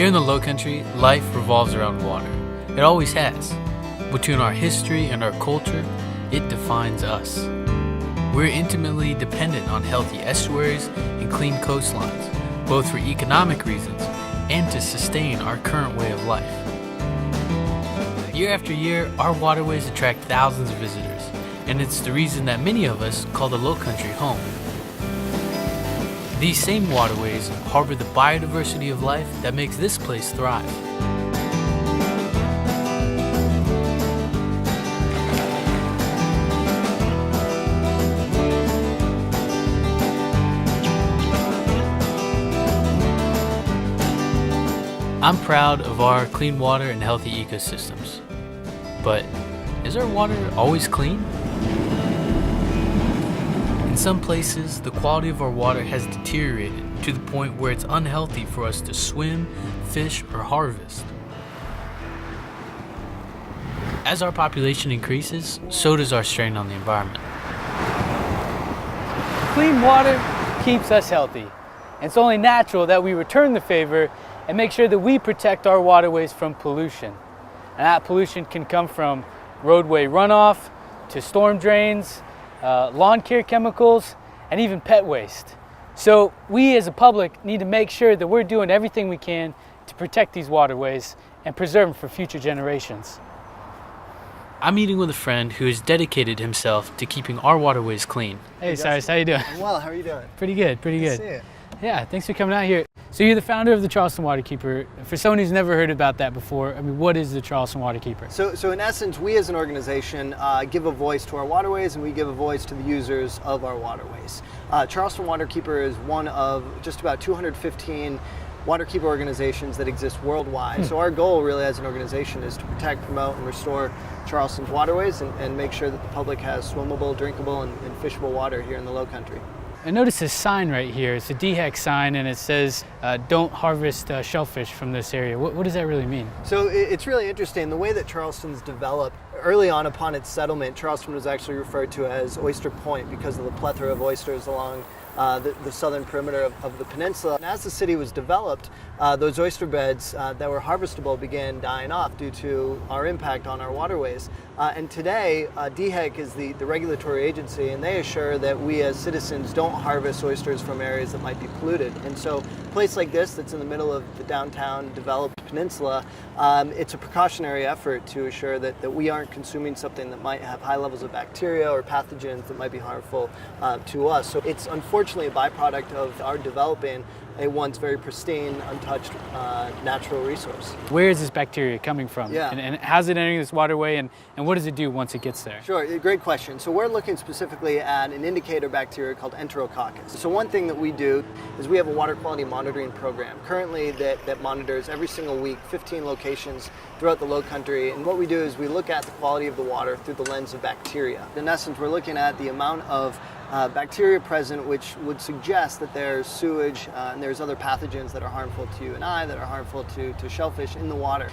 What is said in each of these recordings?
Here in the Lowcountry, life revolves around water. It always has. Between our history and our culture, it defines us. We're intimately dependent on healthy estuaries and clean coastlines, both for economic reasons and to sustain our current way of life. Year after year, our waterways attract thousands of visitors, and it's the reason that many of us call the Lowcountry home. These same waterways harbor the biodiversity of life that makes this place thrive. I'm proud of our clean water and healthy ecosystems. But is our water always clean? In some places, the quality of our water has deteriorated to the point where it's unhealthy for us to swim, fish, or harvest. As our population increases, so does our strain on the environment. Clean water keeps us healthy, and it's only natural that we return the favor and make sure that we protect our waterways from pollution. And that pollution can come from roadway runoff to storm drains, lawn care chemicals, and even pet waste. So we as a public need to make sure that we're doing everything we can to protect these waterways and preserve them for future generations. I'm meeting with a friend who has dedicated himself to keeping our waterways clean. Hey Cyrus, how you doing? I'm well, how are you doing? Pretty good, pretty good. Good to see you. Yeah, thanks for coming out here. So you're the founder of the Charleston Waterkeeper. For someone who's never heard about that before, I mean, what is the Charleston Waterkeeper? So in essence, we as an organization give a voice to our waterways, and we give a voice to the users of our waterways. Charleston Waterkeeper is one of just about 215 waterkeeper organizations that exist worldwide. So our goal really as an organization is to protect, promote, and restore Charleston's waterways and make sure that the public has swimmable, drinkable, and fishable water here in the Lowcountry. I noticed this sign right here. It's a DHEC sign, and it says, don't harvest shellfish from this area. What does that really mean? So it's really interesting. The way that Charleston's developed, early on upon its settlement, Charleston was actually referred to as Oyster Point because of the plethora of oysters along the southern perimeter of the peninsula. And as the city was developed, those oyster beds that were harvestable began dying off due to our impact on our waterways. And today, DHEC is the regulatory agency, and they assure that we as citizens don't harvest oysters from areas that might be polluted. And so a place like this that's in the middle of the downtown developed peninsula, it's a precautionary effort to assure that we aren't consuming something that might have high levels of bacteria or pathogens that might be harmful to us. So it's unfortunately a byproduct of our developing a once very pristine, untouched natural resource. Where is this bacteria coming from? Yeah. And how's it entering this waterway, and what does it do once it gets there? Sure, great question. So we're looking specifically at an indicator bacteria called Enterococcus. So one thing that we do is we have a water quality monitoring program currently that monitors every single week 15 locations throughout the Lowcountry. And what we do is we look at the quality of the water through the lens of bacteria. In essence, we're looking at the amount of bacteria present, which would suggest that there's sewage and there's other pathogens that are harmful to you and I, that are harmful to shellfish in the water.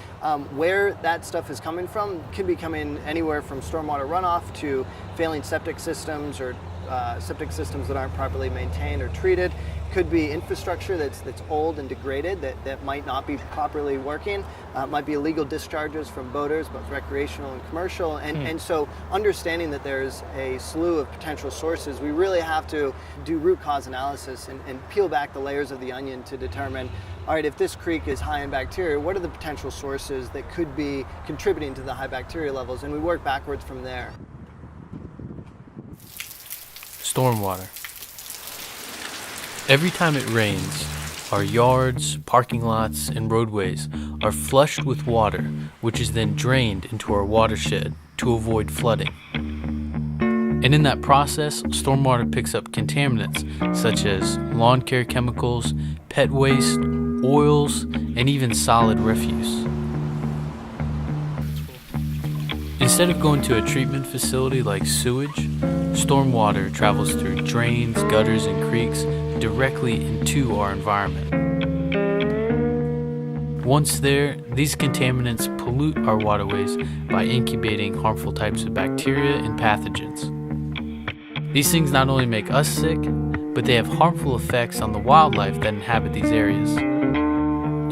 Where that stuff is coming from could be coming anywhere from stormwater runoff to failing septic systems or septic systems that aren't properly maintained or treated. Could be infrastructure that's old and degraded that might not be properly working. Might be illegal discharges from boaters, both recreational and commercial. And so understanding that there's a slew of potential sources, we really have to do root cause analysis and peel back the layers of the onion to determine, all right, if this creek is high in bacteria, what are the potential sources that could be contributing to the high bacteria levels? And we work backwards from there. Stormwater. Every time it rains, our yards, parking lots, and roadways are flushed with water, which is then drained into our watershed to avoid flooding. And in that process, stormwater picks up contaminants such as lawn care chemicals, pet waste, oils, and even solid refuse. Instead of going to a treatment facility like sewage, stormwater travels through drains, gutters, and creeks directly into our environment. Once there, these contaminants pollute our waterways by incubating harmful types of bacteria and pathogens. These things not only make us sick, but they have harmful effects on the wildlife that inhabit these areas.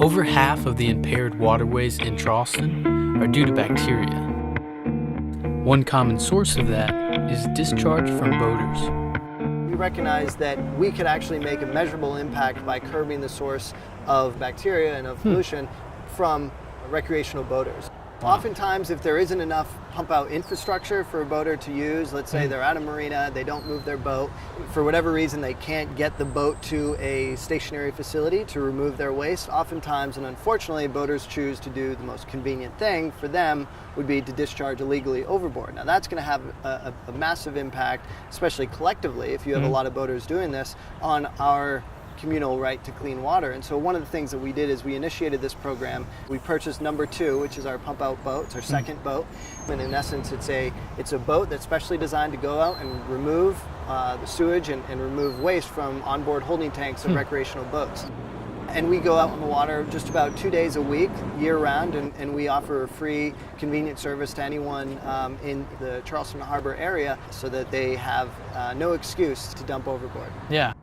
Over half of the impaired waterways in Charleston are due to bacteria. One common source of that is discharge from boaters. We recognize that we could actually make a measurable impact by curbing the source of bacteria and of pollution from recreational boaters. Oftentimes, if there isn't enough pump out infrastructure for a boater to use, let's say they're at a marina, they don't move their boat, for whatever reason they can't get the boat to a stationary facility to remove their waste, oftentimes and unfortunately boaters choose to do the most convenient thing for them would be to discharge illegally overboard. Now that's going to have a massive impact, especially collectively if you have a lot of boaters doing this, on our communal right to clean water. And so one of the things that we did is we initiated this program. We purchased number 2, which is our pump out boat. It's our second boat. And in essence, it's a boat that's specially designed to go out and remove the sewage and remove waste from onboard holding tanks of recreational boats. And we go out on the water just about 2 days a week, year round, and we offer a free, convenient service to anyone in the Charleston Harbor area so that they have no excuse to dump overboard. Yeah.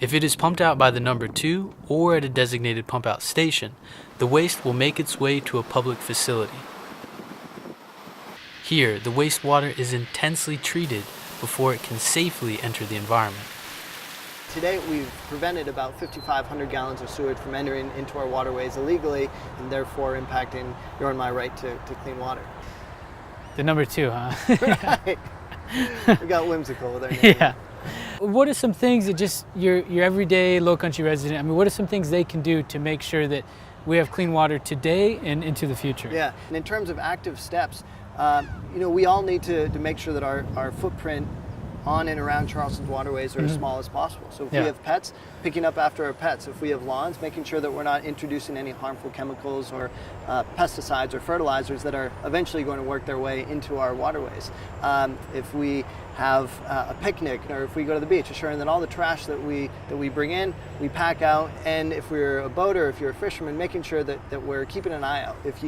If it is pumped out by the number 2 or at a designated pump out station, the waste will make its way to a public facility. Here, the wastewater is intensely treated before it can safely enter the environment. To date, we've prevented about 5,500 gallons of sewage from entering into our waterways illegally and therefore impacting your and my right to clean water. The number 2, huh? Right. We got whimsical with our name. Yeah. What are some things that just your everyday Lowcountry resident, I mean, what are some things they can do to make sure that we have clean water today and into the future? Yeah, and in terms of active steps, we all need to make sure that our footprint on and around Charleston's waterways are as small as possible. So if we have pets, picking up after our pets. If we have lawns, making sure that we're not introducing any harmful chemicals or pesticides or fertilizers that are eventually going to work their way into our waterways. If we have a picnic or if we go to the beach, ensuring that all the trash that we bring in, we pack out. And if we're a boater, if you're a fisherman, making sure that we're keeping an eye out. If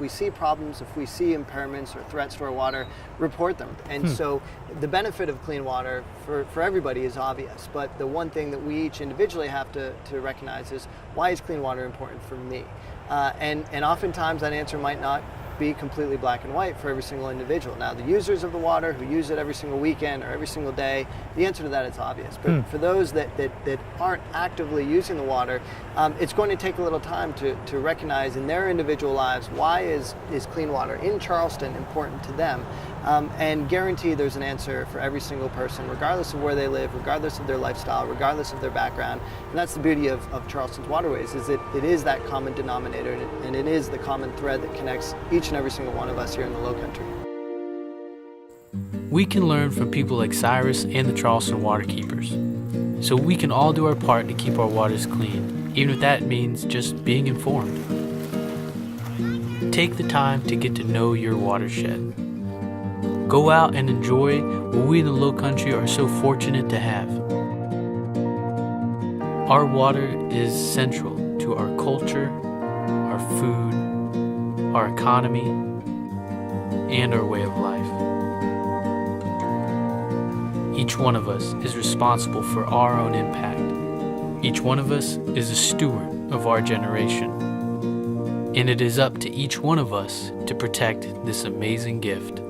we see problems, if we see impairments or threats to our water, report them. And so the benefit of clean water for everybody is obvious, but the one thing that we each individually have to recognize is, why is clean water important for me? And oftentimes that answer might not be completely black and white for every single individual. Now, the users of the water who use it every single weekend or every single day, the answer to that is obvious. But for those that aren't actively using the water, it's going to take a little time to recognize in their individual lives, why is clean water in Charleston important to them? And guarantee there's an answer for every single person, regardless of where they live, regardless of their lifestyle, regardless of their background. And that's the beauty of Charleston's waterways, is that it is that common denominator, and it is the common thread that connects each and every single one of us here in the Lowcountry. We can learn from people like Cyrus and the Charleston Waterkeepers, so we can all do our part to keep our waters clean, even if that means just being informed. Take the time to get to know your watershed. Go out and enjoy what we in the Lowcountry are so fortunate to have. Our water is central to our culture, our food, our economy, and our way of life. Each one of us is responsible for our own impact. Each one of us is a steward of our generation. And it is up to each one of us to protect this amazing gift.